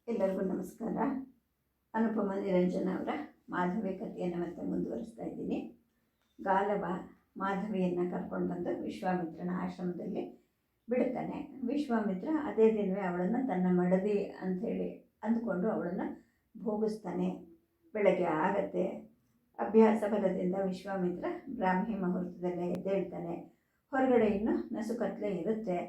ಎಲ್ಲರಿಗೂ ನಮಸ್ಕಾರ. ಅನುಪಮ ನಿರಂಜನ ಅವರ ಮಾಧವಿ ಕಥೆಯನ್ನು ಮತ್ತೆ ಮುಂದುವರಿಸ್ತಾ ಇದ್ದೀನಿ. ಗಾಲವ ಮಾಧವಿಯನ್ನು ಕರ್ಕೊಂಡು ಬಂದು ವಿಶ್ವಾಮಿತ್ರನ ಆಶ್ರಮದಲ್ಲಿ ಬಿಡ್ತಾನೆ. ವಿಶ್ವಾಮಿತ್ರ ಅದೇ ದಿನವೇ ಅವಳನ್ನು ತನ್ನ ಮಡದಿ ಅಂಥೇಳಿ ಅಂದ್ಕೊಂಡು ಅವಳನ್ನು ಭೋಗಿಸ್ತಾನೆ. ಬೆಳಗ್ಗೆ ಆಗತ್ತೆ. ಅಭ್ಯಾಸ ಬಲದಿಂದ ವಿಶ್ವಾಮಿತ್ರ ಬ್ರಾಹ್ಮಿ ಮುಹೂರ್ತದಲ್ಲೇ ಎದ್ದೇಳ್ತಾನೆ. ಹೊರಗಡೆ ಇನ್ನೂ ನಸುಕತ್ತಲೆ ಇರುತ್ತೆ.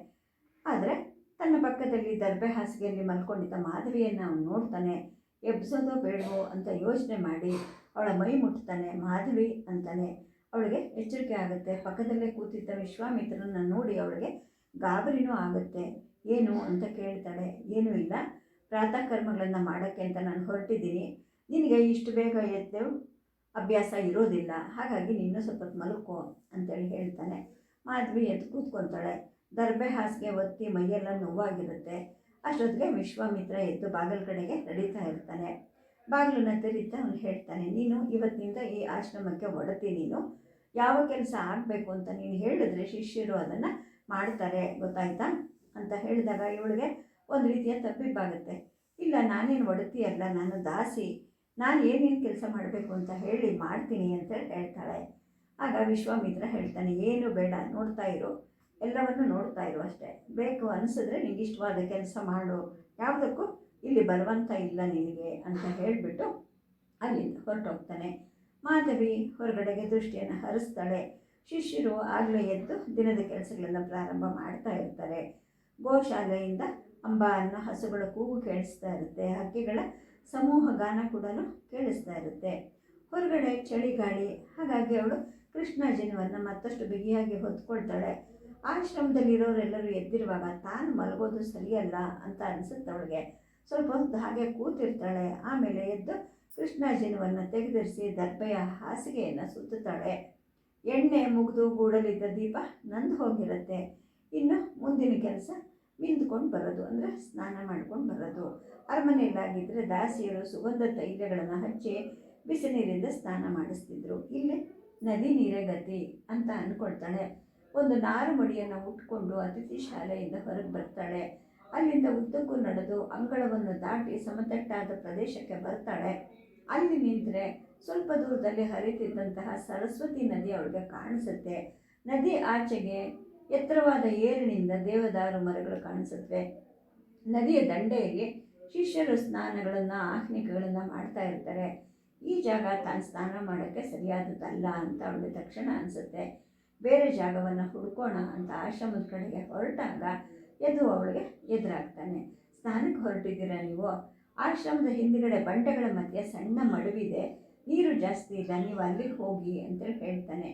ಆದರೆ ತನ್ನ ಪಕ್ಕದಲ್ಲಿ ದರ್ಬೆ ಹಾಸಿಗೆಯಲ್ಲಿ ಮಲ್ಕೊಂಡಿದ್ದ ಮಾಧವಿಯನ್ನು ಅವನು ನೋಡ್ತಾನೆ. ಎಬ್ಸೋದೋ ಬೇಡವೋ ಅಂತ ಯೋಚನೆ ಮಾಡಿ ಅವಳ ಮೈ ಮುಟ್ತಾನೆ. ಮಾಧವಿ ಅಂತಾನೆ. ಅವಳಿಗೆ ಎಚ್ಚರಿಕೆ ಆಗುತ್ತೆ. ಪಕ್ಕದಲ್ಲೇ ಕೂತಿದ್ದ ವಿಶ್ವಾಮಿತ್ರನ ನೋಡಿ ಅವಳಿಗೆ ಗಾಬರಿನೂ ಆಗುತ್ತೆ. ಏನು ಅಂತ ಕೇಳ್ತಾಳೆ. ಏನೂ ಇಲ್ಲ, ಪ್ರಾತಃ ಕರ್ಮಗಳನ್ನು ಮಾಡೋಕ್ಕೆ ಅಂತ ನಾನು ಹೊರಟಿದ್ದೀನಿ. ನಿನಗೆ ಇಷ್ಟು ಬೇಗ ಎದ್ದೇಳು ಅಭ್ಯಾಸ ಇರೋದಿಲ್ಲ, ಹಾಗಾಗಿ ನೀನು ಸ್ವಲ್ಪ ಹೊತ್ತು ಮಲ್ಕೋ ಅಂತೇಳಿ ಹೇಳ್ತಾನೆ. ಮಾಧವಿ ಎದ್ದು ಕೂತ್ಕೊತಾಳೆ. ದರ್ಬೆ ಹಾಸಿಗೆ ಒತ್ತಿ ಮೈಯೆಲ್ಲ ನೋವಾಗಿರುತ್ತೆ. ಅಷ್ಟೊತ್ತಿಗೆ ವಿಶ್ವಾಮಿತ್ರ ಎದ್ದು ಬಾಗಿಲ ಕಡೆಗೆ ನಡೀತಾ ಇರ್ತಾನೆ. ಬಾಗಿಲನ್ನು ತೆರೀತಾ ಅವನು ಹೇಳ್ತಾನೆ, ನೀನು ಇವತ್ತಿನಿಂದ ಈ ಆಶ್ರಮಕ್ಕೆ ಒಡತಿ. ನೀನು ಯಾವ ಕೆಲಸ ಆಗಬೇಕು ಅಂತ ನೀನು ಹೇಳಿದ್ರೆ ಶಿಷ್ಯರು ಅದನ್ನು ಮಾಡ್ತಾರೆ, ಗೊತ್ತಾಯ್ತಾ ಅಂತ ಹೇಳಿದಾಗ ಇವಳಿಗೆ ಒಂದು ರೀತಿಯ ತಪ್ಪಿಬ್ಬಾಗುತ್ತೆ. ಇಲ್ಲ, ನಾನೇನು ಒಡತಿ ಅಲ್ಲ, ನಾನು ದಾಸಿ, ನಾನು ಏನೇನು ಕೆಲಸ ಮಾಡಬೇಕು ಅಂತ ಹೇಳಿ ಮಾಡ್ತೀನಿ ಅಂತ ಹೇಳ್ತಾಳೆ. ಆಗ ವಿಶ್ವಾಮಿತ್ರ ಹೇಳ್ತಾನೆ, ಏನು ಬೇಡ, ನೋಡ್ತಾ ಇರು, ಎಲ್ಲವನ್ನು ನೋಡ್ತಾ ಇರು ಅಷ್ಟೇ. ಬೇಕು ಅನಿಸಿದ್ರೆ ನಿಂಗೆ ಇಷ್ಟವಾದ ಕೆಲಸ ಮಾಡು, ಯಾವುದಕ್ಕೂ ಇಲ್ಲಿ ಬಲವಂತ ಇಲ್ಲ ನಿನಗೆ ಅಂತ ಹೇಳಿಬಿಟ್ಟು ಅಲ್ಲಿಂದ ಹೊರಟೋಗ್ತಾನೆ. ಮಾಧವಿ ಹೊರಗಡೆಗೆ ದೃಷ್ಟಿಯನ್ನು ಹರಿಸ್ತಾಳೆ. ಶಿಷ್ಯರು ಆಗಲೇ ಎದ್ದು ದಿನದ ಕೆಲಸಗಳನ್ನು ಪ್ರಾರಂಭ ಮಾಡ್ತಾ ಇರ್ತಾರೆ. ಗೋಶಾಲೆಯಿಂದ ಅಂಬಾ ಅನ್ನೋ ಹಸುಗಳ ಕೂಗು ಕೇಳಿಸ್ತಾ ಇರುತ್ತೆ. ಹಕ್ಕಿಗಳ ಸಮೂಹ ಗಾನ ಕೂಡ ಕೇಳಿಸ್ತಾ ಇರುತ್ತೆ. ಹೊರಗಡೆ ಚಳಿಗಾಳಿ, ಹಾಗಾಗಿ ಅವಳು ಕೃಷ್ಣಾಜಿನವನ್ನು ಮತ್ತಷ್ಟು ಬಿಗಿಯಾಗಿ ಹೊತ್ಕೊಳ್ತಾಳೆ. ಆಶ್ರಮದಲ್ಲಿರೋರೆಲ್ಲರೂ ಎದ್ದಿರುವಾಗ ತಾನು ಮಲಗೋದು ಸರಿಯಲ್ಲ ಅಂತ ಅನಿಸುತ್ತೆ ಅವಳಿಗೆ. ಸ್ವಲ್ಪ ಹೊತ್ತು ಹಾಗೆ ಕೂತಿರ್ತಾಳೆ. ಆಮೇಲೆ ಎದ್ದು ಕೃಷ್ಣಾಜಿನವನ್ನು ತೆಗೆದಿರಿಸಿ ದರ್ಬೆಯ ಹಾಸಿಗೆಯನ್ನು ಸುತ್ತುತ್ತಾಳೆ. ಎಣ್ಣೆ ಮುಗಿದು ಗೂಡಲಿದ್ದ ದೀಪ ನಂದು ಹೋಗಿರುತ್ತೆ. ಇನ್ನು ಮುಂದಿನ ಕೆಲಸ ಮಿಂದ್ಕೊಂಡು ಬರೋದು, ಅಂದರೆ ಸ್ನಾನ ಮಾಡ್ಕೊಂಡು ಬರೋದು. ಅರಮನೆಯಲ್ಲಾಗಿದ್ದರೆ ದಾಸಿಯರು ಸುಗಂಧ ತೈಲಗಳನ್ನು ಹಚ್ಚಿ ಬಿಸಿ ನೀರಿಂದ ಸ್ನಾನ ಮಾಡಿಸ್ತಿದ್ರು. ಇಲ್ಲಿ ನದಿ ನೀರೇ ಗತಿ ಅಂತ ಅಂದ್ಕೊಳ್ತಾಳೆ. ಒಂದು ನಾರು ಮಡಿಯನ್ನು ಉಟ್ಕೊಂಡು ಅತಿಥಿ ಶಾಲೆಯಿಂದ ಹೊರಗೆ ಬರ್ತಾಳೆ. ಅಲ್ಲಿಂದ ಉದ್ದಕ್ಕೂ ನಡೆದು ಅಂಗಳವನ್ನು ದಾಟಿ ಸಮತಟ್ಟಾದ ಪ್ರದೇಶಕ್ಕೆ ಬರ್ತಾಳೆ. ಅಲ್ಲಿ ನಿಂತರೆ ಸ್ವಲ್ಪ ದೂರದಲ್ಲಿ ಹರಿತಿದ್ದಂತಹ ಸರಸ್ವತಿ ನದಿ ಅವಳಿಗೆ ಕಾಣಿಸುತ್ತೆ. ನದಿ ಆಚೆಗೆ ಎತ್ತರವಾದ ಏರಿನಿಂದ ದೇವದಾರು ಮರಗಳು ಕಾಣಿಸುತ್ತವೆ. ನದಿಯ ದಂಡೆಯಲ್ಲಿ ಶಿಷ್ಯರು ಸ್ನಾನಗಳನ್ನು ಆಹ್ನಿಕಗಳನ್ನು ಮಾಡ್ತಾ ಇರ್ತಾರೆ. ಈ ಜಾಗ ತಾನು ಸ್ನಾನ ಮಾಡೋಕ್ಕೆ ಸರಿಯಾದದ್ದಲ್ಲ ಅಂತ ಅವಳಿಗೆ ತಕ್ಷಣ ಅನಿಸುತ್ತೆ. ಬೇರೆ ಜಾಗವನ್ನು ಹುಡ್ಕೋಣ ಅಂತ ಆಶ್ರಮದ ಕಡೆಗೆ ಹೊರಟಾಗ ಎದ್ದು ಅವಳಿಗೆ ಎದುರಾಗ್ತಾನೆ. ಸ್ನಾನಕ್ಕೆ ಹೊರಟಿದ್ದೀರಾ ನೀವು? ಆಶ್ರಮದ ಹಿಂದುಗಡೆ ಬಂಡೆಗಳ ಮಧ್ಯೆ ಸಣ್ಣ ಮಡುವಿದೆ, ನೀರು ಜಾಸ್ತಿ ಇಲ್ಲ, ನೀವು ಅಲ್ಲಿಗೆ ಹೋಗಿ ಅಂತೇಳಿ ಹೇಳ್ತಾನೆ.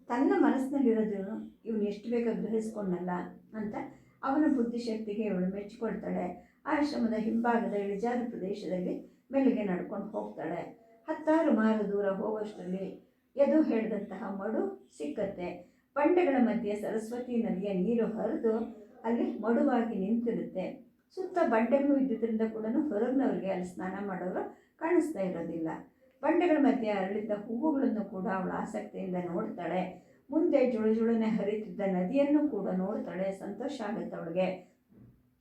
ತನ್ನ ಮನಸ್ಸಿನಲ್ಲಿರೋದನ್ನು ಇವನು ಎಷ್ಟು ಬೇಗ ಗ್ರಹಿಸ್ಕೊಂಡಲ್ಲ ಅಂತ ಅವನ ಬುದ್ಧಿಶಕ್ತಿಗೆ ಇವಳು ಮೆಚ್ಚಿಕೊಳ್ತಾಳೆ. ಆಶ್ರಮದ ಹಿಂಭಾಗದ ಇಳಿಜಾರು ಪ್ರದೇಶದಲ್ಲಿ ಮೆಲ್ಲಿಗೆ ನಡ್ಕೊಂಡು ಹೋಗ್ತಾಳೆ. 10 ಮಾರು ದೂರ ಹೋಗೋಷ್ಟರಲ್ಲಿ ಎದು ಹೇಳಿದಂತಹ ಮಡು ಸಿಕ್ಕತ್ತೆ. ಬಂಡೆಗಳ ಮಧ್ಯೆ ಸರಸ್ವತಿ ನದಿಯ ನೀರು ಹರಿದು ಅಲ್ಲಿ ಮಡುವಾಗಿ ನಿಂತಿರುತ್ತೆ. ಸುತ್ತ ಬಂಡೆಗಳು ಇದ್ದಿದ್ದರಿಂದ ಕೂಡ ಹೊರಗಿನವ್ರಿಗೆ ಅಲ್ಲಿ ಸ್ನಾನ ಮಾಡೋರು ಕಾಣಿಸ್ತಾ ಇರೋದಿಲ್ಲ. ಬಂಡೆಗಳ ಮಧ್ಯೆ ಅರಳಿದ್ದ ಹೂವುಗಳನ್ನು ಕೂಡ ಅವಳು ಆಸಕ್ತಿಯಿಂದ ನೋಡ್ತಾಳೆ. ಮುಂದೆ ಜುಳುಜುಳನೆ ಹರಿತಿದ್ದ ನದಿಯನ್ನು ಕೂಡ ನೋಡ್ತಾಳೆ. ಸಂತೋಷ ಆಗುತ್ತೆ ಅವಳಿಗೆ.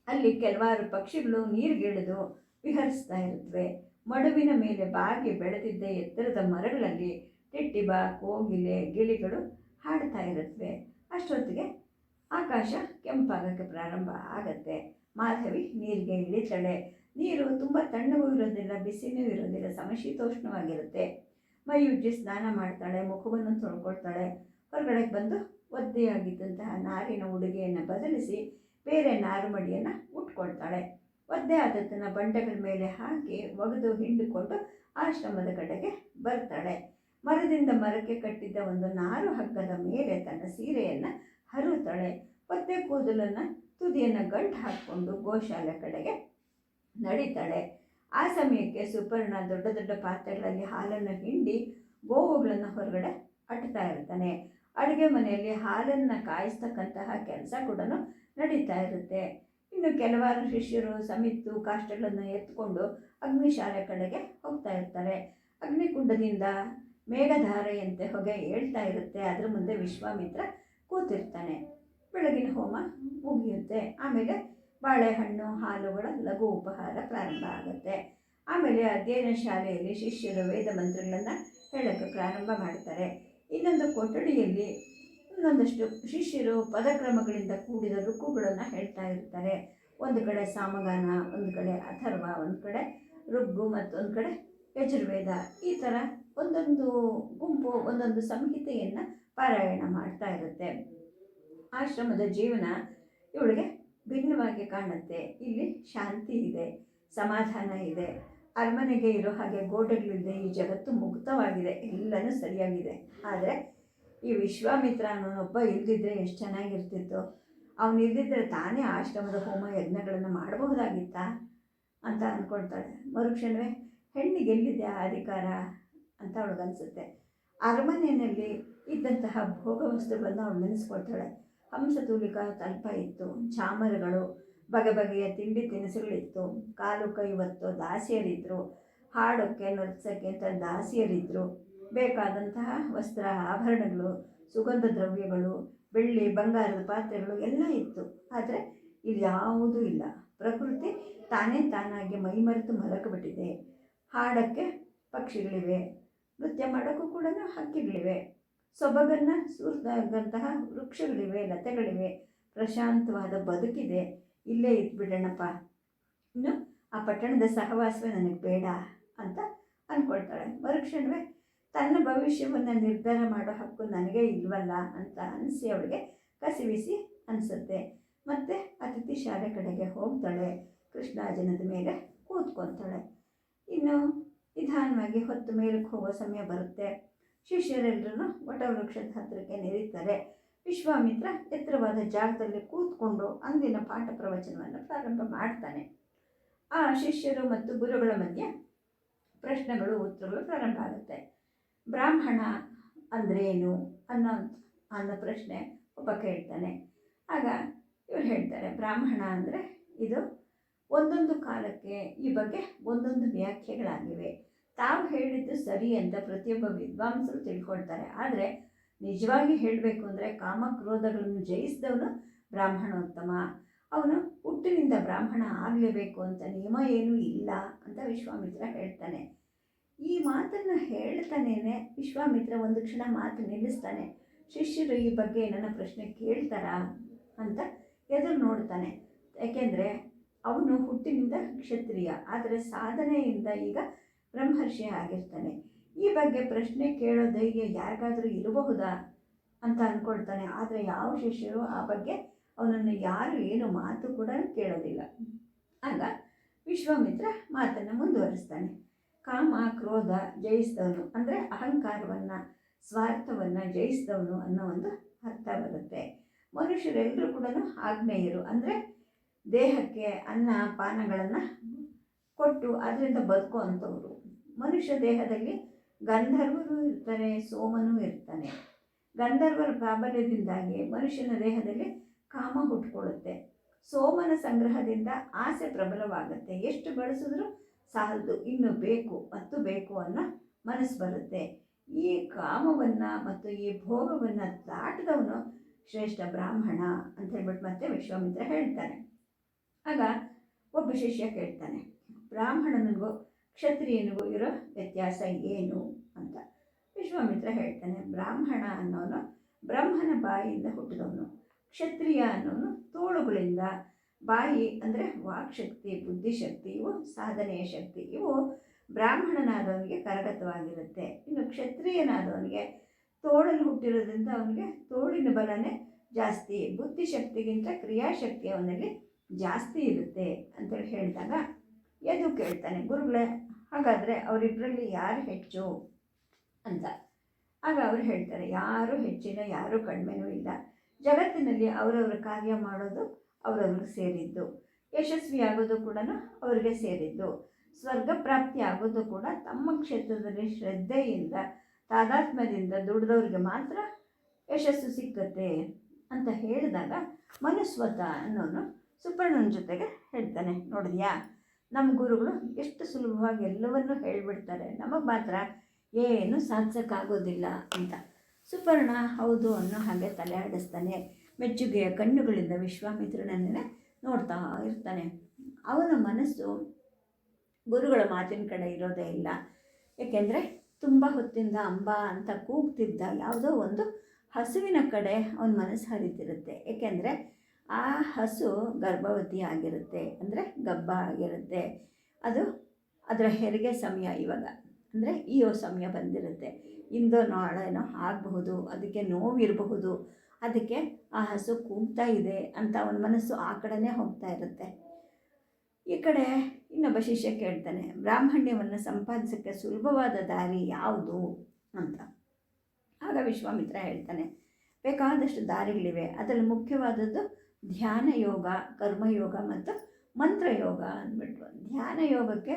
ಅಲ್ಲಿ ಕೆಲವಾರು ಪಕ್ಷಿಗಳು ನೀರಿಗಿಳಿದು ವಿಹರಿಸ್ತಾ ಇರುತ್ತವೆ. ಮಡುವಿನ ಮೇಲೆ ಬಾಗಿ ಬೆಳೆದಿದ್ದ ಎತ್ತರದ ಮರಗಳಲ್ಲಿ ಟಿಟ್ಟಿಬ, ಕೋಗಿಲೆ, ಗಿಳಿಗಳು ಹಾಡ್ತಾ ಇರುತ್ತವೆ. ಅಷ್ಟೊತ್ತಿಗೆ ಆಕಾಶ ಕೆಂಪಾಗೋಕ್ಕೆ ಪ್ರಾರಂಭ ಆಗತ್ತೆ. ಮಾಧವಿ ನೀರಿಗೆ ಇಳಿತಾಳೆ. ನೀರು ತುಂಬ ತಣ್ಣಗೂ ಇರೋದಿಲ್ಲ, ಬಿಸಿನೂ ಇರೋದಿಲ್ಲ, ಸಮಶೀತೋಷ್ಣವಾಗಿರುತ್ತೆ. ಮೈ ಉಜ್ಜಿ ಸ್ನಾನ ಮಾಡ್ತಾಳೆ. ಮುಖವನ್ನು ತೊಳ್ಕೊಳ್ತಾಳೆ. ಹೊರಗಡೆಗೆ ಬಂದು ಒದ್ದೆಯಾಗಿದ್ದಂತಹ ನಾರಿನ ಉಡುಗೆಯನ್ನು ಬದಲಿಸಿ ಬೇರೆ ನಾರು ಮಡಿಯನ್ನು ಉಟ್ಕೊಳ್ತಾಳೆ. ಒದ್ದೆ ಆದದ್ದನ್ನು ಬಂಡೆಗಳ ಮೇಲೆ ಹಾಕಿ ಒಗೆದು ಹಿಂಡಿಕೊಂಡು ಆಶ್ರಮದ ಕಡೆಗೆ ಬರ್ತಾಳೆ. ಮರದಿಂದ ಮರಕ್ಕೆ ಕಟ್ಟಿದ್ದ ಒಂದು ನಾರು ಹಗ್ಗದ ಮೇಲೆ ತನ್ನ ಸೀರೆಯನ್ನು ಹರುತ್ತಾಳೆ. ಒದ್ದೆ ಕೂದಲನ್ನು ತುದಿಯನ್ನು ಗಂಟು ಹಾಕ್ಕೊಂಡು ಗೋಶಾಲೆ ಕಡೆಗೆ ನಡೀತಾಳೆ. ಆ ಸಮಯಕ್ಕೆ ಸುಪರ್ಣ ದೊಡ್ಡ ದೊಡ್ಡ ಪಾತ್ರೆಗಳಲ್ಲಿ ಹಾಲನ್ನು ಹಿಂಡಿ ಗೋವುಗಳನ್ನು ಹೊರಗಡೆ ಅಟ್ತಾ ಇರ್ತಾನೆ. ಅಡುಗೆ ಮನೆಯಲ್ಲಿ ಹಾಲನ್ನು ಕಾಯಿಸ್ತಕ್ಕಂತಹ ಕೆಲಸ ಕೂಡ ನಡೀತಾ ಇರುತ್ತೆ. ಇನ್ನು ಕೆಲವಾರು ಶಿಷ್ಯರು ಸಮಿತ್ತು ಕಾಷ್ಟಗಳನ್ನು ಎತ್ಕೊಂಡು ಅಗ್ನಿಶಾಲೆ ಕಡೆಗೆ ಹೋಗ್ತಾ ಇರ್ತಾರೆ. ಅಗ್ನಿಕುಂಡದಿಂದ ಮೇಘಧಾರೆಯಂತೆ ಹೊಗೆ ಏಳ್ತಾ ಇರುತ್ತೆ. ಅದರ ಮುಂದೆ ವಿಶ್ವಾಮಿತ್ರ ಕೂತಿರ್ತಾನೆ. ಬೆಳಗಿನ ಹೋಮ ಮುಗಿಯುತ್ತೆ. ಆಮೇಲೆ ಬಾಳೆಹಣ್ಣು ಹಾಲುಗಳ ಲಘು ಉಪಹಾರ ಪ್ರಾರಂಭ ಆಗುತ್ತೆ. ಆಮೇಲೆ ಅಧ್ಯಯನ ಶಾಲೆಯಲ್ಲಿ ಶಿಷ್ಯರು ವೇದ ಮಂತ್ರಗಳನ್ನು ಹೇಳೋಕ್ಕೆ ಪ್ರಾರಂಭ ಮಾಡ್ತಾರೆ. ಇನ್ನೊಂದು ಕೊಠಡಿಯಲ್ಲಿ ಇನ್ನೊಂದಷ್ಟು ಶಿಷ್ಯರು ಪದಕ್ರಮಗಳಿಂದ ಕೂಡಿದ ಋಕ್ಕುಗಳನ್ನು ಹೇಳ್ತಾ ಇರ್ತಾರೆ. ಒಂದು ಕಡೆ ಸಾಮಗಾನ, ಒಂದು ಕಡೆ ಅಥರ್ವ, ಒಂದು ಕಡೆ ಋಗ್ಗು, ಮತ್ತೊಂದು ಕಡೆ ಯಜುರ್ವೇದ. ಈ ಥರ ಒಂದೊಂದು ಗುಂಪು ಒಂದೊಂದು ಸಂಹಿತೆಯನ್ನು ಪಾರಾಯಣ ಮಾಡ್ತಾ ಇರುತ್ತೆ. ಆಶ್ರಮದ ಜೀವನ ಇವಳಿಗೆ ಭಿನ್ನವಾಗಿ ಕಾಣುತ್ತೆ. ಇಲ್ಲಿ ಶಾಂತಿ ಇದೆ, ಸಮಾಧಾನ ಇದೆ, ಅರಮನೆಗೆ ಇರೋ ಹಾಗೆ ಗೋಡೆಗಳಿದೆ. ಈ ಜಗತ್ತು ಮುಕ್ತವಾಗಿದೆ, ಎಲ್ಲನೂ ಸರಿಯಾಗಿದೆ. ಆದರೆ ಈ ವಿಶ್ವಾಮಿತ್ರ ಅನ್ನೋನೊಬ್ಬ ಇಲ್ದಿದ್ರೆ ಎಷ್ಟು ಚೆನ್ನಾಗಿರ್ತಿತ್ತು. ಅವನು ಇಲ್ದಿದ್ರೆ ತಾನೇ ಆಶ್ರಮದ ಹೋಮ ಯಜ್ಞಗಳನ್ನು ಮಾಡಬಹುದಾಗಿತ್ತಾ ಅಂತ ಅಂದ್ಕೊಳ್ತಾಳೆ. ಮರುಕ್ಷಣವೇ ಹೆಣ್ಣಿಗೆ ಎಲ್ಲಿದೆ ಆ ಅಧಿಕಾರ ಅಂತ ಅವಳಿಗನ್ಸುತ್ತೆ. ಅರಮನೆಯಲ್ಲಿ ಇದ್ದಂತಹ ಭೋಗ ವಸ್ತುಗಳನ್ನು ಅವಳು ನೆನೆಸ್ಕೊಳ್ತಾಳೆ. ಹಂಸತೂಲಿಕ ತಲ್ಪ ಇತ್ತು, ಚಾಮರಗಳು, ಬಗೆ ಬಗೆಯ ತಿಂಡಿ ತಿನಿಸುಗಳಿತ್ತು, ಕಾಲು ಕೈ ಒತ್ತೋ ದಾಸಿಯರಿದ್ದರು, ಹಾಡೋಕ್ಕೆ ನರ್ಸೋಕ್ಕೆ ಅಂತ ದಾಸಿಯರಿದ್ದರು, ಬೇಕಾದಂತಹ ವಸ್ತ್ರ ಆಭರಣಗಳು, ಸುಗಂಧ ದ್ರವ್ಯಗಳು, ಬೆಳ್ಳಿ ಬಂಗಾರದ ಪಾತ್ರೆಗಳು ಎಲ್ಲ ಇತ್ತು. ಆದರೆ ಇಲ್ಲಿ ಯಾವುದೂ ಇಲ್ಲ. ಪ್ರಕೃತಿ ತಾನೇ ತಾನಾಗಿ ಮೈಮರೆತು ಮಲಗಿಬಿಟ್ಟಿದೆ. ಹಾಡೋಕ್ಕೆ ಪಕ್ಷಿಗಳಿವೆ, ನೃತ್ಯ ಮಾಡೋಕ್ಕೂ ಕೂಡ ಹಕ್ಕಿಗಳಿವೆ, ಸೊಬಗನ್ನು ಸೂರ್ದಂತಹ ವೃಕ್ಷಗಳಿವೆ, ಲತೆಗಳಿವೆ, ಪ್ರಶಾಂತವಾದ ಬದುಕಿದೆ. ಇಲ್ಲೇ ಇದ್ಬಿಡೋಣಪ್ಪ, ಇನ್ನು ಆ ಪಟ್ಟಣದ ಸಹವಾಸವೇ ನನಗೆ ಬೇಡ ಅಂತ ಅಂದ್ಕೊಳ್ತಾಳೆ. ಮರುಕ್ಷಣವೇ ತನ್ನ ಭವಿಷ್ಯವನ್ನು ನಿರ್ಧಾರ ಮಾಡೋ ಹಕ್ಕು ನನಗೆ ಇಲ್ವಲ್ಲ ಅಂತ ಅನಿಸಿ ಅವಳಿಗೆ ಕಸಿವಿಸಿ ಅನಿಸುತ್ತೆ. ಮತ್ತು ಅತಿಥಿ ಶಾಲೆ ಕಡೆಗೆ ಹೋಗ್ತಾಳೆ. ಕೃಷ್ಣಾಜನದ ಮೇಲೆ ಕೂತ್ಕೊತಾಳೆ. ಇನ್ನು ನಿಧಾನವಾಗಿ ಹೊತ್ತು ಮೇಲಕ್ಕೆ ಹೋಗೋ ಸಮಯ ಬರುತ್ತೆ. ಶಿಷ್ಯರೆಲ್ಲರೂ ವಟವೃಕ್ಷದ ಹತ್ತಿರಕ್ಕೆ ನೆರೀತಾರೆ. ವಿಶ್ವಾಮಿತ್ರ ಎತ್ತರವಾದ ಜಾಗದಲ್ಲಿ ಕೂತ್ಕೊಂಡು ಅಂದಿನ ಪಾಠ ಪ್ರವಚನವನ್ನು ಪ್ರಾರಂಭ ಮಾಡ್ತಾನೆ. ಆ ಶಿಷ್ಯರು ಮತ್ತು ಗುರುಗಳ ಮಧ್ಯೆ ಪ್ರಶ್ನೆಗಳು ಉತ್ತರಗಳು ಪ್ರಾರಂಭ ಆಗುತ್ತೆ. ಬ್ರಾಹ್ಮಣ ಅಂದ್ರೇನು ಅನ್ನೋ ಪ್ರಶ್ನೆ ಒಬ್ಬ ಕೇಳ್ತಾನೆ. ಆಗ ಇವ್ರು ಹೇಳ್ತಾರೆ, ಬ್ರಾಹ್ಮಣ ಅಂದರೆ ಇದು ಒಂದೊಂದು ಕಾಲಕ್ಕೆ ಈ ಬಗ್ಗೆ ಒಂದೊಂದು ವ್ಯಾಖ್ಯೆಗಳಾಗಿವೆ. ತಾವು ಹೇಳಿದ್ದು ಸರಿ ಅಂತ ಪ್ರತಿಯೊಬ್ಬ ವಿದ್ವಾಂಸರು ತಿಳ್ಕೊಳ್ತಾರೆ. ಆದರೆ ನಿಜವಾಗಿ ಹೇಳಬೇಕು ಅಂದರೆ ಕಾಮಕ್ರೋಧಗಳನ್ನು ಜಯಿಸಿದವನು ಬ್ರಾಹ್ಮಣೋತ್ತಮ. ಅವನು ಹುಟ್ಟಿನಿಂದ ಬ್ರಾಹ್ಮಣ ಆಗಲೇಬೇಕು ಅಂತ ನಿಯಮ ಏನೂ ಇಲ್ಲ ಅಂತ ವಿಶ್ವಾಮಿತ್ರ ಹೇಳ್ತಾನೆ. ಈ ಮಾತನ್ನು ಹೇಳ್ತಾನೇ ವಿಶ್ವಾಮಿತ್ರ ಒಂದು ಕ್ಷಣ ಮಾತು ನಿಲ್ಲಿಸ್ತಾನೆ. ಶಿಷ್ಯರು ಈ ಬಗ್ಗೆ ನನ್ನ ಪ್ರಶ್ನೆ ಕೇಳ್ತಾರಾ ಅಂತ ಎದುರು ನೋಡ್ತಾನೆ. ಯಾಕೆಂದರೆ ಅವನು ಹುಟ್ಟಿನಿಂದ ಕ್ಷತ್ರಿಯ, ಆದರೆ ಸಾಧನೆಯಿಂದ ಈಗ ಬ್ರಹ್ಮರ್ಷಿ ಆಗಿರ್ತಾನೆ. ಈ ಬಗ್ಗೆ ಪ್ರಶ್ನೆ ಕೇಳೋ ಧೈರ್ಯ ಯಾರಿಗಾದರೂ ಇರಬಹುದಾ ಅಂತ ಅಂದ್ಕೊಳ್ತಾನೆ. ಆದರೆ ಯಾವ ಶಿಷ್ಯರು ಆ ಬಗ್ಗೆ ಅವನನ್ನು ಯಾರು ಏನು ಮಾತು ಕೂಡ ಕೇಳೋದಿಲ್ಲ. ಆಗ ವಿಶ್ವಾಮಿತ್ರ ಮಾತನ್ನು ಮುಂದುವರಿಸ್ತಾನೆ. ಕಾಮ ಕ್ರೋಧ ಜಯಿಸಿದವನು ಅಂದರೆ ಅಹಂಕಾರವನ್ನು ಸ್ವಾರ್ಥವನ್ನು ಜಯಿಸಿದವನು ಅನ್ನೋ ಒಂದು ಅರ್ಥ ಬರುತ್ತೆ. ಮನುಷ್ಯರೆಲ್ಲರೂ ಕೂಡ ಆಗ್ನೇಯರು, ಅಂದರೆ ದೇಹಕ್ಕೆ ಅನ್ನ ಪಾನಗಳನ್ನು ಕೊಟ್ಟು ಅದರಿಂದ ಬದುಕುವಂಥವ್ರು. ಮನುಷ್ಯ ದೇಹದಲ್ಲಿ ಗಂಧರ್ವರು ಇರ್ತಾರೆ, ಸೋಮನೂ ಇರ್ತಾನೆ. ಗಂಧರ್ವರ ಪ್ರಾಬಲ್ಯದಿಂದಾಗಿ ಮನುಷ್ಯನ ದೇಹದಲ್ಲಿ ಕಾಮ ಹುಟ್ಕೊಳ್ಳುತ್ತೆ. ಸೋಮನ ಸಂಗ್ರಹದಿಂದ ಆಸೆ ಪ್ರಬಲವಾಗುತ್ತೆ. ಎಷ್ಟು ಬಳಸಿದ್ರೂ ಸಾಲದು, ಇನ್ನು ಬೇಕು ಮತ್ತು ಬೇಕು ಅನ್ನೋ ಮನಸ್ಸು ಬರುತ್ತೆ. ಈ ಕಾಮವನ್ನು ಮತ್ತು ಈ ಭೋಗವನ್ನು ದಾಟಿದವನು ಶ್ರೇಷ್ಠ ಬ್ರಾಹ್ಮಣ ಅಂತ ಹೇಳ್ಬಿಟ್ಟು ಮತ್ತೆ ವಿಶ್ವಾಮಿತ್ರ ಹೇಳ್ತಾನೆ. ಆಗ ಒಬ್ಬ ಶಿಷ್ಯ ಕೇಳ್ತಾನೆ, ಬ್ರಾಹ್ಮಣನಿಗೂ ಕ್ಷತ್ರಿಯನಿಗೂ ಇರೋ ವ್ಯತ್ಯಾಸ ಏನು ಅಂತ. ವಿಶ್ವಾಮಿತ್ರ ಹೇಳ್ತಾನೆ, ಬ್ರಾಹ್ಮಣ ಅನ್ನೋನು ಬ್ರಹ್ಮನ ಬಾಯಿಯಿಂದ ಹುಟ್ಟಿದವನು, ಕ್ಷತ್ರಿಯ ಅನ್ನೋನು ತೋಳುಗಳಿಂದ, ಬಾಯಿ ಅಂದರೆ ವಾಕ್ಶಕ್ತಿ, ಬುದ್ಧಿಶಕ್ತಿ, ಇವು ಸಾಧನೆಯ ಶಕ್ತಿ, ಇವು ಬ್ರಾಹ್ಮಣನಾದವನಿಗೆ ಕರಗತವಾಗಿರುತ್ತೆ. ಇನ್ನು ಕ್ಷತ್ರಿಯನಾದವನಿಗೆ ತೋಳಲ್ಲಿ ಹುಟ್ಟಿರೋದ್ರಿಂದ ಅವನಿಗೆ ತೋಳಿನ ಬಲನೇ ಜಾಸ್ತಿ, ಬುದ್ಧಿಶಕ್ತಿಗಿಂತ ಕ್ರಿಯಾಶಕ್ತಿ ಅವನಲ್ಲಿ ಜಾಸ್ತಿ ಇರುತ್ತೆ ಅಂತೇಳಿ ಹೇಳಿದಾಗ ಎದು ಕೇಳ್ತಾನೆ, ಗುರುಗಳೇ ಹಾಗಾದರೆ ಅವರಿಬ್ಬರಲ್ಲಿ ಯಾರು ಹೆಚ್ಚು ಅಂತ. ಆಗ ಅವರು ಹೇಳ್ತಾರೆ, ಯಾರೂ ಹೆಚ್ಚಿನ ಯಾರೂ ಕಡಿಮೆನೂ ಇಲ್ಲ. ಜಗತ್ತಿನಲ್ಲಿ ಅವರವರ ಕಾರ್ಯ ಮಾಡೋದು ಅವರವ್ರಿಗೆ ಸೇರಿದ್ದು, ಯಶಸ್ವಿಯಾಗೋದು ಕೂಡ ಅವರಿಗೆ ಸೇರಿದ್ದು, ಸ್ವರ್ಗ ಪ್ರಾಪ್ತಿ ಆಗೋದು ಕೂಡ ತಮ್ಮ ಕ್ಷೇತ್ರದಲ್ಲಿ ಶ್ರದ್ಧೆಯಿಂದ ತಾದಾತ್ಮ್ಯದಿಂದ ದುಡಿದವ್ರಿಗೆ ಮಾತ್ರ ಯಶಸ್ಸು ಸಿಕ್ಕತ್ತೆ ಅಂತ ಹೇಳಿದಾಗ ಮನುಸ್ವತ ಅನ್ನೋನು ಸುಪರ್ಣನ ಜೊತೆಗೆ ಹೇಳ್ತಾನೆ, ನೋಡಿದ್ಯಾ ನಮ್ಮ ಗುರುಗಳು ಎಷ್ಟು ಸುಲಭವಾಗಿ ಎಲ್ಲವನ್ನೂ ಹೇಳಿಬಿಡ್ತಾರೆ, ನಮಗೆ ಮಾತ್ರ ಏನು ಸಾಧಿಸೋಕ್ಕಾಗೋದಿಲ್ಲ ಅಂತ. ಸುಪರ್ಣ ಹೌದು ಅನ್ನೋ ಹಾಗೆ ತಲೆ ಆಡಿಸ್ತಾನೆ. ಮೆಚ್ಚುಗೆಯ ಕಣ್ಣುಗಳಿಂದ ವಿಶ್ವಾಮಿತ್ರನನ್ನೇ ನೋಡ್ತಾ ಇರ್ತಾನೆ. ಅವನ ಮನಸ್ಸು ಗುರುಗಳ ಮಾತಿನ ಕಡೆ ಇರೋದೇ ಇಲ್ಲ. ಏಕೆಂದರೆ ತುಂಬ ಹೊತ್ತಿಂದ ಅಂಬಾ ಅಂತ ಕೂಗ್ತಿದ್ದ ಯಾವುದೋ ಒಂದು ಹಸುವಿನ ಕಡೆ ಅವನ ಮನಸ್ಸು ಹರಿತಿರುತ್ತೆ. ಏಕೆಂದರೆ ಆ ಹಸು ಗರ್ಭವತಿ ಆಗಿರುತ್ತೆ, ಅಂದರೆ ಗಬ್ಬ ಆಗಿರುತ್ತೆ. ಅದು ಅದರ ಹೆರಿಗೆ ಸಮಯ ಇವಾಗ, ಅಂದರೆ ಈಯೋ ಸಮಯ ಬಂದಿರುತ್ತೆ. ಇಂದೋ ನಾಳೆನೋ ಆಗಬಹುದು, ಅದಕ್ಕೆ ನೋವಿರಬಹುದು, ಅದಕ್ಕೆ ಆ ಹಸು ಕೂಗ್ತಾ ಇದೆ ಅಂತ ಅವನ ಮನಸ್ಸು ಆ ಕಡೆನೇ ಹೋಗ್ತಾ ಇರುತ್ತೆ. ಈ ಕಡೆ ಇನ್ನೊಬ್ಬ ಶಿಷ್ಯ ಕೇಳ್ತಾನೆ, ಬ್ರಾಹ್ಮಣ್ಯವನ್ನು ಸಂಪಾದಿಸೋಕ್ಕೆ ಸುಲಭವಾದ ದಾರಿ ಯಾವುದು ಅಂತ. ಆಗ ವಿಶ್ವಾಮಿತ್ರ ಹೇಳ್ತಾನೆ, ಬೇಕಾದಷ್ಟು ದಾರಿಗಳಿವೆ, ಅದರಲ್ಲಿ ಮುಖ್ಯವಾದದ್ದು ಧ್ಯಾನ ಯೋಗ, ಕರ್ಮಯೋಗ ಮತ್ತು ಮಂತ್ರಯೋಗ ಅಂದ್ಬಿಟ್ಟು. ಧ್ಯಾನ ಯೋಗಕ್ಕೆ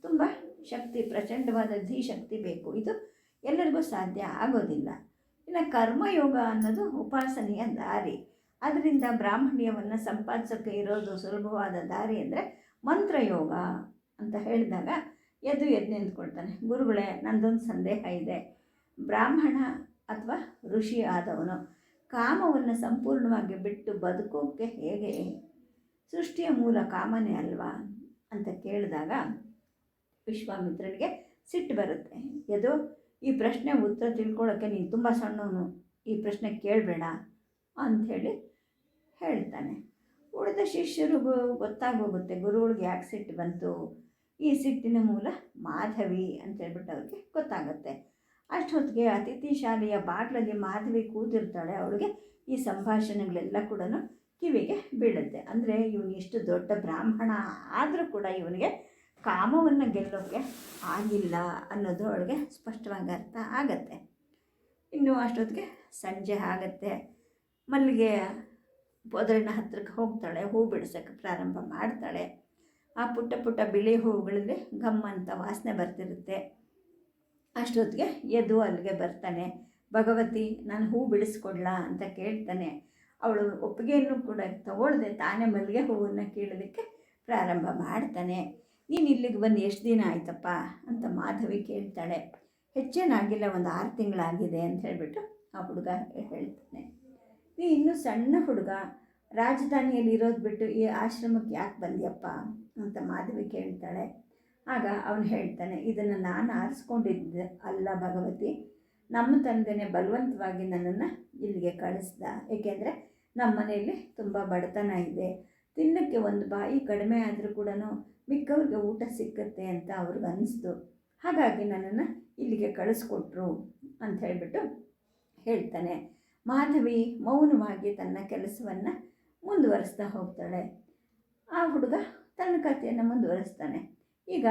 ತುಂಬ ಶಕ್ತಿ, ಪ್ರಚಂಡವಾದ ಧೀಶಕ್ತಿ ಬೇಕು. ಇದು ಎಲ್ಲರಿಗೂ ಸಾಧ್ಯ ಆಗೋದಿಲ್ಲ. ಇನ್ನು ಕರ್ಮಯೋಗ ಅನ್ನೋದು ಉಪಾಸನೆಯ ದಾರಿ. ಅದರಿಂದ ಬ್ರಾಹ್ಮಣ್ಯವನ್ನು ಸಂಪಾದಿಸೋಕ್ಕೆ ಇರೋದು ಸುಲಭವಾದ ದಾರಿ ಅಂದರೆ ಮಂತ್ರಯೋಗ ಅಂತ ಹೇಳಿದಾಗ ಎದ್ದು ನಿಂತ್ಕೊಳ್ತಾನೆ. ಗುರುಗಳೇ, ನಂದೊಂದು ಸಂದೇಹ ಇದೆ. ಬ್ರಾಹ್ಮಣ ಅಥವಾ ಋಷಿ ಆದವನು ಕಾಮವನ್ನು ಸಂಪೂರ್ಣವಾಗಿ ಬಿಟ್ಟು ಬದುಕೋಕ್ಕೆ ಹೇಗೆ? ಸೃಷ್ಟಿಯ ಮೂಲ ಕಾಮನೇ ಅಲ್ವಾ ಅಂತ ಕೇಳಿದಾಗ ವಿಶ್ವಾಮಿತ್ರನಿಗೆ ಸಿಟ್ಟು ಬರುತ್ತೆ. ಎದು, ಈ ಪ್ರಶ್ನೆ ಉತ್ತರ ತಿಳ್ಕೊಳ್ಳೋಕ್ಕೆ ನೀನು ತುಂಬ ಸಣ್ಣವನು, ಈ ಪ್ರಶ್ನೆ ಕೇಳಬೇಡ ಅಂಥೇಳಿ ಹೇಳ್ತಾನೆ. ಉಳಿದ ಶಿಷ್ಯರಿಗೂ ಗೊತ್ತಾಗೋಗುತ್ತೆ ಗುರುಗಳಿಗೆ ಯಾಕೆ ಸಿಟ್ಟು ಬಂತು. ಈ ಸಿಟ್ಟಿನ ಮೂಲ ಮಾಧವಿ ಅಂತೇಳ್ಬಿಟ್ಟು ಅವ್ರಿಗೆ ಗೊತ್ತಾಗುತ್ತೆ. ಅಷ್ಟೊತ್ತಿಗೆ ಅತಿಥಿ ಶಾಲೆಯ ಬಾಗಿಲಲ್ಲಿ ಮಾಧವಿ ಕೂತಿರ್ತಾಳೆ. ಅವಳಿಗೆ ಈ ಸಂಭಾಷಣೆಗಳೆಲ್ಲ ಕೂಡ ಕಿವಿಗೆ ಬೀಳುತ್ತೆ. ಅಂದರೆ ಇವನು ಇಷ್ಟು ದೊಡ್ಡ ಬ್ರಾಹ್ಮಣ ಆದರೂ ಕೂಡ ಇವನಿಗೆ ಕಾಮವನ್ನು ಗೆಲ್ಲೋಕ್ಕೆ ಆಗಿಲ್ಲ ಅನ್ನೋದು ಅವಳಿಗೆ ಸ್ಪಷ್ಟವಾಗಿ ಅರ್ಥ ಆಗತ್ತೆ. ಇನ್ನು ಅಷ್ಟೊತ್ತಿಗೆ ಸಂಜೆ ಆಗುತ್ತೆ. ಮಲ್ಲಿಗೆ ಪೊದರಿನ ಹತ್ತಿರಕ್ಕೆ ಹೋಗ್ತಾಳೆ, ಹೂ ಬಿಡಿಸೋಕ್ಕೆ ಪ್ರಾರಂಭ ಮಾಡ್ತಾಳೆ. ಆ ಪುಟ್ಟ ಪುಟ್ಟ ಬಿಳಿ ಹೂಗಳಲ್ಲಿ ಘಮ್ ಅಂತ ವಾಸನೆ ಬರ್ತಿರುತ್ತೆ. ಅಷ್ಟೊತ್ತಿಗೆ ಎದ್ದು ಅಲ್ಲಿಗೆ ಬರ್ತಾನೆ. ಭಗವತಿ, ನಾನು ಹೂ ಬಿಡಿಸ್ಕೊಡ್ಲಾ ಅಂತ ಕೇಳ್ತಾನೆ. ಅವಳು ಒಪ್ಪಿಗೆಯನ್ನು ಕೂಡ ತಗೊಳ್ಳದೆ ತಾನೇ ಮಲ್ಲಿಗೆ ಹೂವನ್ನು ಕೀಳೋದಕ್ಕೆ ಪ್ರಾರಂಭ ಮಾಡ್ತಾನೆ. ನೀನು ಇಲ್ಲಿಗೆ ಬಂದು ಎಷ್ಟು ದಿನ ಆಯ್ತಪ್ಪ ಅಂತ ಮಾಧವಿ ಕೇಳ್ತಾಳೆ. ಹೆಚ್ಚೇನಾಗಿಲ್ಲ, ಒಂದು 6 ತಿಂಗಳಾಗಿದೆ ಅಂತ ಹೇಳಿಬಿಟ್ಟು ಆ ಹುಡುಗ ಹೇಳ್ತಾನೆ. ನೀ ಇನ್ನೂ ಸಣ್ಣ ಹುಡುಗ, ರಾಜಧಾನಿಯಲ್ಲಿ ಇರೋದು ಬಿಟ್ಟು ಈ ಆಶ್ರಮಕ್ಕೆ ಯಾಕೆ ಬಂದ್ಯಪ್ಪ ಅಂತ ಮಾಧವಿ ಕೇಳ್ತಾಳೆ. ಆಗ ಅವನು ಹೇಳ್ತಾನೆ, ಇದನ್ನು ನಾನು ಆರಿಸ್ಕೊಂಡಿದ್ದೆ ಅಲ್ಲ ಭಗವತಿ, ನಮ್ಮ ತಂದೆನೇ ಬಲವಂತವಾಗಿ ನನ್ನನ್ನು ಇಲ್ಲಿಗೆ ಕಳಿಸ್ದ. ಏಕೆಂದರೆ ನಮ್ಮ ಮನೆಯಲ್ಲಿ ತುಂಬ ಬಡತನ ಇದೆ, ತಿನ್ನಕ್ಕೆ ಒಂದು ಬಾಯಿ ಕಡಿಮೆ ಆದರೂ ಕೂಡ ಮಿಕ್ಕವ್ರಿಗೆ ಊಟ ಸಿಕ್ಕತ್ತೆ ಅಂತ ಅವ್ರಿಗೆ ಅನ್ನಿಸ್ತು. ಹಾಗಾಗಿ ನನ್ನನ್ನು ಇಲ್ಲಿಗೆ ಕಳಿಸ್ಕೊಟ್ರು ಅಂತ ಹೇಳಿಬಿಟ್ಟು ಹೇಳ್ತಾನೆ. ಮಾಧವಿ ಮೌನವಾಗಿ ತನ್ನ ಕೆಲಸವನ್ನು ಮುಂದುವರಿಸ್ತಾ ಹೋಗ್ತಾಳೆ. ಆ ಹುಡುಗ ತನ್ನ ಕಥೆಯನ್ನು ಮುಂದುವರಿಸ್ತಾನೆ. ಈಗ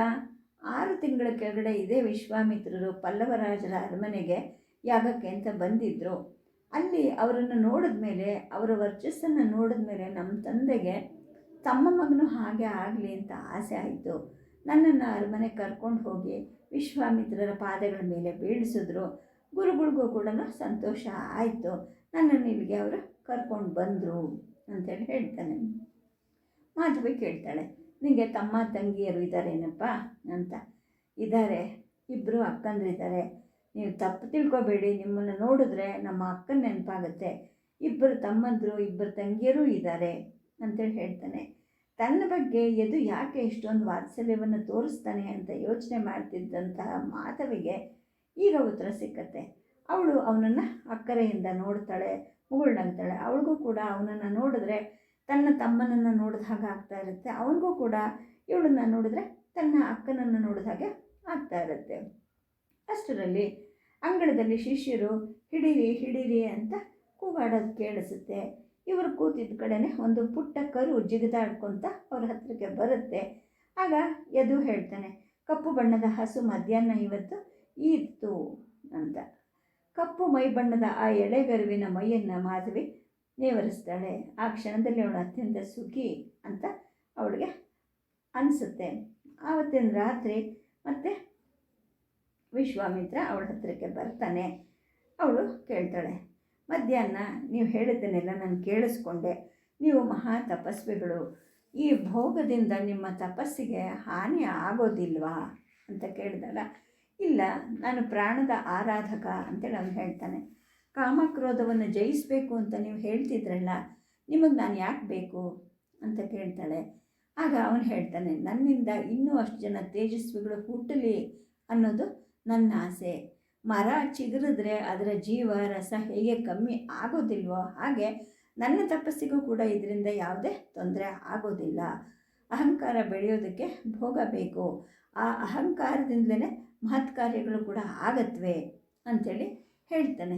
6 ತಿಂಗಳ ಕೆಳಗಡೆ ಇದೇ ವಿಶ್ವಾಮಿತ್ರರು ಪಲ್ಲವರಾಜರ ಅರಮನೆಗೆ ಯಾಗಕ್ಕೆ ಅಂತ ಬಂದಿದ್ದರು. ಅಲ್ಲಿ ಅವರನ್ನು ನೋಡಿದ ಮೇಲೆ, ಅವರ ವರ್ಚಸ್ಸನ್ನು ನೋಡಿದ ಮೇಲೆ ನಮ್ಮ ತಂದೆಗೆ ತಮ್ಮ ಮಗನೂ ಹಾಗೆ ಆಗಲಿ ಅಂತ ಆಸೆ ಆಯಿತು. ನನ್ನನ್ನು ಅರಮನೆ ಕರ್ಕೊಂಡು ಹೋಗಿ ವಿಶ್ವಾಮಿತ್ರರ ಪಾದಗಳ ಮೇಲೆ ಬೀಳಿಸಿದ್ರು. ಗುರುಗಳಿಗೂ ಕೂಡ ಸಂತೋಷ ಆಯಿತು. ನನ್ನನ್ನು ಇಲ್ಲಿಗೆ ಅವರು ಕರ್ಕೊಂಡು ಬಂದರು ಅಂತೇಳಿ ಹೇಳ್ತಾನೆ. ಮಾಧವಿ ಕೇಳ್ತಾಳೆ, ನಿನಗೆ ತಮ್ಮ ತಂಗಿಯರು ಇದ್ದಾರೇನಪ್ಪ ಅಂತ. ಇದ್ದಾರೆ, 2 ಅಕ್ಕಂದಿರಿದ್ದಾರೆ. ನೀವು ತಪ್ಪು ತಿಳ್ಕೊಬೇಡಿ, ನಿಮ್ಮನ್ನು ನೋಡಿದ್ರೆ ನಮ್ಮ ಅಕ್ಕನ ನೆನಪಾಗುತ್ತೆ. 2 ತಮ್ಮಂದರು 2 ತಂಗಿಯರೂ ಇದ್ದಾರೆ ಅಂತೇಳಿ ಹೇಳ್ತಾನೆ. ತನ್ನ ಬಗ್ಗೆ ಎದು ಯಾಕೆ ಇಷ್ಟೊಂದು ವಾತ್ಸಲ್ಯವನ್ನು ತೋರಿಸ್ತಾನೆ ಅಂತ ಯೋಚನೆ ಮಾಡ್ತಿದ್ದಂತಹ ಮಾಧವಿಗೆ ಈಗ ಉತ್ತರ ಸಿಕ್ಕತ್ತೆ. ಅವಳು ಅವನನ್ನು ಅಕ್ಕರೆಯಿಂದ ನೋಡ್ತಾಳೆ, ಮುಗುಳ್ನಗ್ತಾಳೆ. ಅವಳಿಗೂ ಕೂಡ ಅವನನ್ನು ನೋಡಿದ್ರೆ ತನ್ನ ತಮ್ಮನನ್ನು ನೋಡಿದ ಹಾಗೆ ಆಗ್ತಾ ಇರುತ್ತೆ. ಅವನಿಗೂ ಕೂಡ ಇವಳನ್ನು ನೋಡಿದ್ರೆ ತನ್ನ ಅಕ್ಕನನ್ನು ನೋಡಿದ ಹಾಗೆ ಆಗ್ತಾ ಇರುತ್ತೆ. ಅಷ್ಟರಲ್ಲಿ ಅಂಗಳದಲ್ಲಿ ಶಿಷ್ಯರು ಹಿಡೀರಿ ಹಿಡೀರಿ ಅಂತ ಕೂಗಾಡೋದು ಕೇಳಿಸುತ್ತೆ. ಇವರು ಕೂತಿದ್ದ ಕಡೆನೇ ಒಂದು ಪುಟ್ಟ ಕರು ಜಿಗಿದಾಡ್ಕೊತ ಅವ್ರ ಹತ್ತಿರಕ್ಕೆ ಬರುತ್ತೆ. ಆಗ ಎದು ಹೇಳ್ತಾನೆ, ಕಪ್ಪು ಬಣ್ಣದ ಹಸು ಮಧ್ಯಾಹ್ನ ಇವತ್ತು ಇತ್ತು ಅಂತ. ಕಪ್ಪು ಮೈ ಬಣ್ಣದ ಆ ಎಳೆಗರುವಿನ ಮೈಯನ್ನು ಮಾಧವಿ ನೇವರಿಸ್ತಾಳೆ. ಆ ಕ್ಷಣದಲ್ಲಿ ಅವಳು ಅತ್ಯಂತ ಸುಖಿ ಅಂತ ಅವಳಿಗೆ ಅನಿಸುತ್ತೆ. ಆವತ್ತಿನ ರಾತ್ರಿ ಮತ್ತೆ ವಿಶ್ವಾಮಿತ್ರ ಅವಳ ಹತ್ತಿರಕ್ಕೆ ಬರ್ತಾನೆ. ಅವಳು ಕೇಳ್ತಾಳೆ, ಮಧ್ಯಾಹ್ನ ನೀವು ಹೇಳಿದ್ದನ್ನೆಲ್ಲ ನಾನು ಕೇಳಿಸ್ಕೊಂಡೆ. ನೀವು ಮಹಾ ತಪಸ್ವಿಗಳು, ಈ ಭೋಗದಿಂದ ನಿಮ್ಮ ತಪಸ್ಸಿಗೆ ಹಾನಿ ಆಗೋದಿಲ್ವಾ ಅಂತ ಕೇಳಿದಾಗ, ಇಲ್ಲ, ನಾನು ಪ್ರಾಣದ ಆರಾಧಕ ಅಂತೇಳಿ ಅವನು ಹೇಳ್ತಾನೆ. ಕಾಮಕ್ರೋಧವನ್ನು ಜಯಿಸಬೇಕು ಅಂತ ನೀವು ಹೇಳ್ತಿದ್ರಲ್ಲ, ನಿಮಗೆ ನಾನು ಯಾಕೆ ಬೇಕು ಅಂತ ಕೇಳ್ತಾಳೆ. ಆಗ ಅವನು ಹೇಳ್ತಾನೆ, ನನ್ನಿಂದ ಇನ್ನೂ ಅಷ್ಟು ಜನ ತೇಜಸ್ವಿಗಳು ಹುಟ್ಟಲಿ ಅನ್ನೋದು ನನ್ನ ಆಸೆ. ಮರ ಚಿಗುರಿದ್ರೆ ಅದರ ಜೀವ ರಸ ಹೇಗೆ ಕಮ್ಮಿ ಆಗೋದಿಲ್ವೋ ಹಾಗೆ ನನ್ನ ತಪಸ್ಸಿಗೂ ಕೂಡ ಇದರಿಂದ ಯಾವುದೇ ತೊಂದರೆ ಆಗೋದಿಲ್ಲ. ಅಹಂಕಾರ ಬೆಳೆಯೋದಕ್ಕೆ ಭೋಗ ಬೇಕು, ಆ ಅಹಂಕಾರದಿಂದಲೇ ಮಹತ್ ಕಾರ್ಯಗಳು ಕೂಡ ಆಗತ್ವೆ ಅಂಥೇಳಿ ಹೇಳ್ತಾನೆ.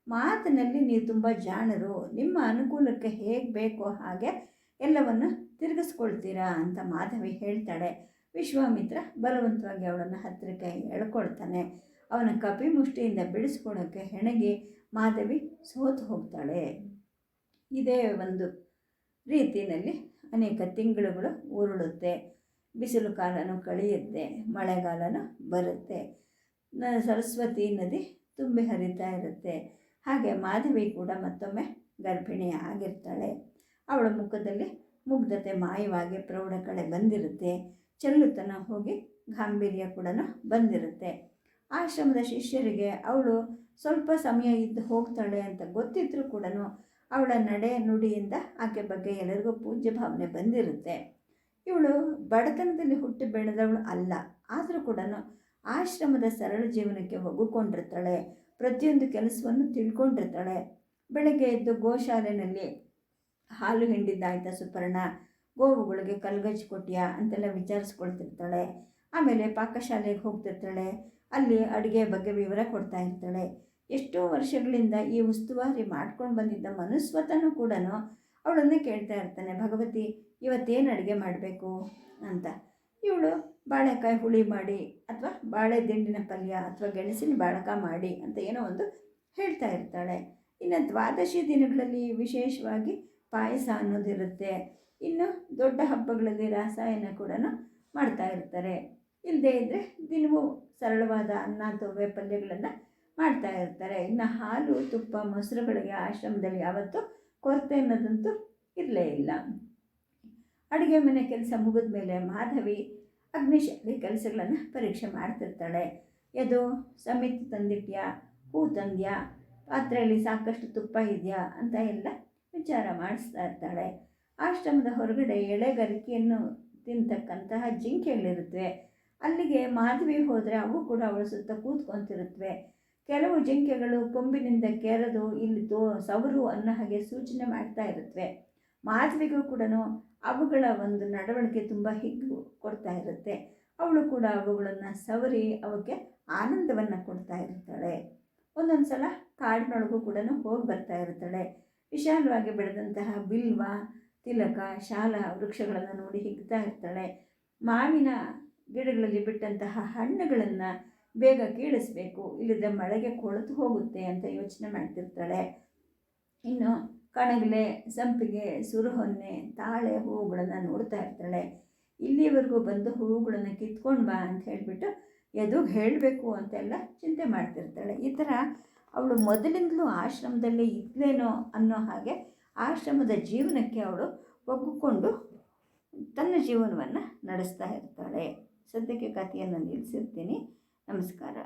ಮಾತಿನಲ್ಲಿ ನೀವು ತುಂಬ ಜಾಣರು, ನಿಮ್ಮ ಅನುಕೂಲಕ್ಕೆ ಹೇಗೆ ಬೇಕೋ ಹಾಗೆ ಎಲ್ಲವನ್ನು ತಿರುಗಿಸ್ಕೊಳ್ತೀರಾ ಅಂತ ಮಾಧವಿ ಹೇಳ್ತಾಳೆ. ವಿಶ್ವಾಮಿತ್ರ ಬಲವಂತವಾಗಿ ಅವಳನ್ನು ಹತ್ತಿರಕ್ಕೆ ಎಳ್ಕೊಳ್ತಾನೆ. ಅವನ ಕಪಿಮುಷ್ಟಿಯಿಂದ ಬಿಡಿಸ್ಕೊಳ್ಳೋಕ್ಕೆ ಹೆಣಗಿ ಮಾಧವಿ ಸೋತು ಹೋಗ್ತಾಳೆ. ಇದೇ ಒಂದು ರೀತಿಯಲ್ಲಿ ಅನೇಕ ತಿಂಗಳುಗಳು ಉರುಳುತ್ತೆ. ಬಿಸಿಲು ಕಾಲನೂ ಕಳೆಯುತ್ತೆ, ಮಳೆಗಾಲನೂ ಬರುತ್ತೆ, ಸರಸ್ವತಿ ನದಿ ತುಂಬಿ ಹರಿತಾ ಇರುತ್ತೆ. ಹಾಗೆ ಮಾಧವಿ ಕೂಡ ಮತ್ತೊಮ್ಮೆ ಗರ್ಭಿಣಿ ಆಗಿರ್ತಾಳೆ. ಅವಳ ಮುಖದಲ್ಲಿ ಮುಗ್ಧತೆ ಮಾಯವಾಗಿ ಪ್ರೌಢ ಕಳೆ ಬಂದಿರುತ್ತೆ, ಚೆಲ್ಲುತನ ಹೋಗಿ ಗಾಂಭೀರ್ಯ ಕೂಡ ಬಂದಿರುತ್ತೆ. ಆಶ್ರಮದ ಶಿಷ್ಯರಿಗೆ ಅವಳು ಸ್ವಲ್ಪ ಸಮಯ ಇದ್ದು ಹೋಗ್ತಾಳೆ ಅಂತ ಗೊತ್ತಿದ್ರೂ ಕೂಡ ಅವಳ ನಡೆ ನುಡಿಯಿಂದ ಆಕೆ ಬಗ್ಗೆ ಎಲ್ಲರಿಗೂ ಪೂಜ್ಯ ಭಾವನೆ ಬಂದಿರುತ್ತೆ. ಇವಳು ಬಡತನದಲ್ಲಿ ಹುಟ್ಟಿ ಬೆಳೆದವಳು ಅಲ್ಲ, ಆದರೂ ಕೂಡ ಆಶ್ರಮದ ಸರಳ ಜೀವನಕ್ಕೆ ಒಗ್ಗಿಕೊಂಡಿರ್ತಾಳೆ. ಪ್ರತಿಯೊಂದು ಕೆಲಸವನ್ನು ತಿಳ್ಕೊಂಡಿರ್ತಾಳೆ. ಬೆಳಗ್ಗೆ ಎದ್ದು ಗೋಶಾಲೆಯಲ್ಲಿ ಹಾಲು ಹಿಂಡಿದ್ದಾಯ್ತಾ ಸುಪರ್ಣ, ಗೋವುಗಳಿಗೆ ಕಲ್ಗಜ್ಜಿ ಕೊಟ್ಟಿಯಾ ಅಂತೆಲ್ಲ ವಿಚಾರಿಸ್ಕೊಳ್ತಿರ್ತಾಳೆ. ಆಮೇಲೆ ಪಾಕಶಾಲೆಗೆ ಹೋಗ್ತಿರ್ತಾಳೆ, ಅಲ್ಲಿ ಅಡುಗೆ ಬಗ್ಗೆ ವಿವರ ಕೊಡ್ತಾ ಇರ್ತಾಳೆ. ಎಷ್ಟೋ ವರ್ಷಗಳಿಂದ ಈ ಉಸ್ತುವಾರಿ ಮಾಡ್ಕೊಂಡು ಬಂದಿದ್ದ ಮನುಸ್ವತನೂ ಕೂಡ ಅವಳನ್ನೇ ಕೇಳ್ತಾ ಇರ್ತಾನೆ, ಭಗವತಿ ಇವತ್ತೇನು ಅಡುಗೆ ಮಾಡಬೇಕು ಅಂತ. ಇವಳು ಬಾಳೆಕಾಯಿ ಹುಳಿ ಮಾಡಿ ಅಥವಾ ಬಾಳೆ ದಿಂಡಿನ ಪಲ್ಯ ಅಥವಾ ಗೆಣಸಿನ ಬಾಳಕ ಮಾಡಿ ಅಂತ ಏನೋ ಒಂದು ಹೇಳ್ತಾ ಇರ್ತಾಳೆ. ಇನ್ನು ದ್ವಾದಶಿ ದಿನಗಳಲ್ಲಿ ವಿಶೇಷವಾಗಿ ಪಾಯಸ ಅನ್ನೋದಿರುತ್ತೆ. ಇನ್ನು ದೊಡ್ಡ ಹಬ್ಬಗಳಲ್ಲಿ ರಾಸಾಯನ ಕೂಡ ಮಾಡ್ತಾ ಇರ್ತಾರೆ. ಇಲ್ಲದೇ ಇದ್ದರೆ ದಿನವೂ ಸರಳವಾದ ಅನ್ನ ತೊವ್ವೆ ಪಲ್ಯಗಳನ್ನು ಮಾಡ್ತಾ ಇರ್ತಾರೆ. ಇನ್ನು ಹಾಲು ತುಪ್ಪ ಮೊಸರುಗಳಿಗೆ ಆಶ್ರಮದಲ್ಲಿ ಯಾವತ್ತೂ ಕೊರತೆ ಅನ್ನೋದಂತೂ ಇರಲೇ ಇಲ್ಲ. ಅಡುಗೆ ಮನೆ ಕೆಲಸ ಮುಗಿದ ಮೇಲೆ ಮಾಧವಿ ಅಗ್ನಿಶಾಲಿ ಕೆಲಸಗಳನ್ನು ಪರೀಕ್ಷೆ ಮಾಡ್ತಿರ್ತಾಳೆ. ಎದು ಸಮಿತಿ ತಂದಿಟ್ಯಾ, ಹೂ ತಂದ್ಯಾ, ಪಾತ್ರೆಯಲ್ಲಿ ಸಾಕಷ್ಟು ತುಪ್ಪ ಇದೆಯಾ ಅಂತ ಎಲ್ಲ ವಿಚಾರ ಮಾಡಿಸ್ತಾ ಇರ್ತಾಳೆ. ಆಶ್ರಮದ ಹೊರಗಡೆ ಎಳೆಗರಿಕೆಯನ್ನು ತಿಂತಕ್ಕಂತಹ ಜಿಂಕೆಗಳಿರುತ್ತವೆ. ಅಲ್ಲಿಗೆ ಮಾಧವಿ ಹೋದರೆ ಅವು ಕೂಡ ಅವಳ ಸುತ್ತ ಕೂತ್ಕೊತಿರುತ್ತವೆ. ಕೆಲವು ಜಿಂಕೆಗಳು ಕೊಂಬಿನಿಂದ ಕೆರೆದು ಇಲ್ಲಿ ಸವರು ಅನ್ನೋ ಹಾಗೆ ಸೂಚನೆ ಮಾಡ್ತಾ ಇರುತ್ತವೆ. ಮಾಧವಿಗೂ ಕೂಡ ಅವುಗಳ ಒಂದು ನಡವಳಿಕೆ ತುಂಬ ಹಿಗ್ಗು ಕೊಡ್ತಾ ಇರುತ್ತೆ. ಅವಳು ಕೂಡ ಅವುಗಳನ್ನು ಸವರಿ ಅವಕ್ಕೆ ಆನಂದವನ್ನು ಕೊಡ್ತಾ ಇರ್ತಾಳೆ. ಒಂದೊಂದು ಸಲ ಕಾಡಿನೊಳಗೂ ಕೂಡ ಹೋಗಿ ಬರ್ತಾ ಇರ್ತಾಳೆ. ವಿಶಾಲವಾಗಿ ಬೆಳೆದಂತಹ ಬಿಲ್ವ, ತಿಲಕ, ಶಾಲ ವೃಕ್ಷಗಳನ್ನು ನೋಡಿ ಹಿಗ್ತಾ ಇರ್ತಾಳೆ. ಮಾವಿನ ಗಿಡಗಳಲ್ಲಿ ಬಿಟ್ಟಂತಹ ಹಣ್ಣುಗಳನ್ನು ಬೇಗ ಕೀಳಿಸ್ಬೇಕು, ಇಲ್ಲದ ಮಳೆಗೆ ಕೊಳೆತು ಹೋಗುತ್ತೆ ಅಂತ ಯೋಚನೆ ಮಾಡ್ತಿರ್ತಾಳೆ. ಇನ್ನು ಕಣಗಲೆ, ಸಂಪಿಗೆ, ಸುರಹೊನ್ನೆ, ತಾಳೆ ಹೂವುಗಳನ್ನು ನೋಡ್ತಾ ಇರ್ತಾಳೆ. ಇಲ್ಲಿವರೆಗೂ ಬಂದು ಹೂವುಗಳನ್ನು ಕಿತ್ಕೊಂಡು ಬಾ ಅಂತ ಹೇಳಿಬಿಟ್ಟು ಎದುರು ಹೇಳಬೇಕು ಅಂತೆಲ್ಲ ಚಿಂತೆ ಮಾಡ್ತಿರ್ತಾಳೆ. ಈ ಥರ ಅವಳು ಮೊದಲಿಂದಲೂ ಆಶ್ರಮದಲ್ಲೇ ಇದ್ಲೇನೋ ಅನ್ನೋ ಹಾಗೆ ಆಶ್ರಮದ ಜೀವನಕ್ಕೆ ಅವಳು ಒಗ್ಗಿಕೊಂಡು ತನ್ನ ಜೀವನವನ್ನು ನಡೆಸ್ತಾ ಇರ್ತಾಳೆ. ಸದ್ಯಕ್ಕೆ ಕಥೆಯನ್ನು ನಿಲ್ಲಿಸಿರ್ತೀನಿ. ನಮಸ್ಕಾರ.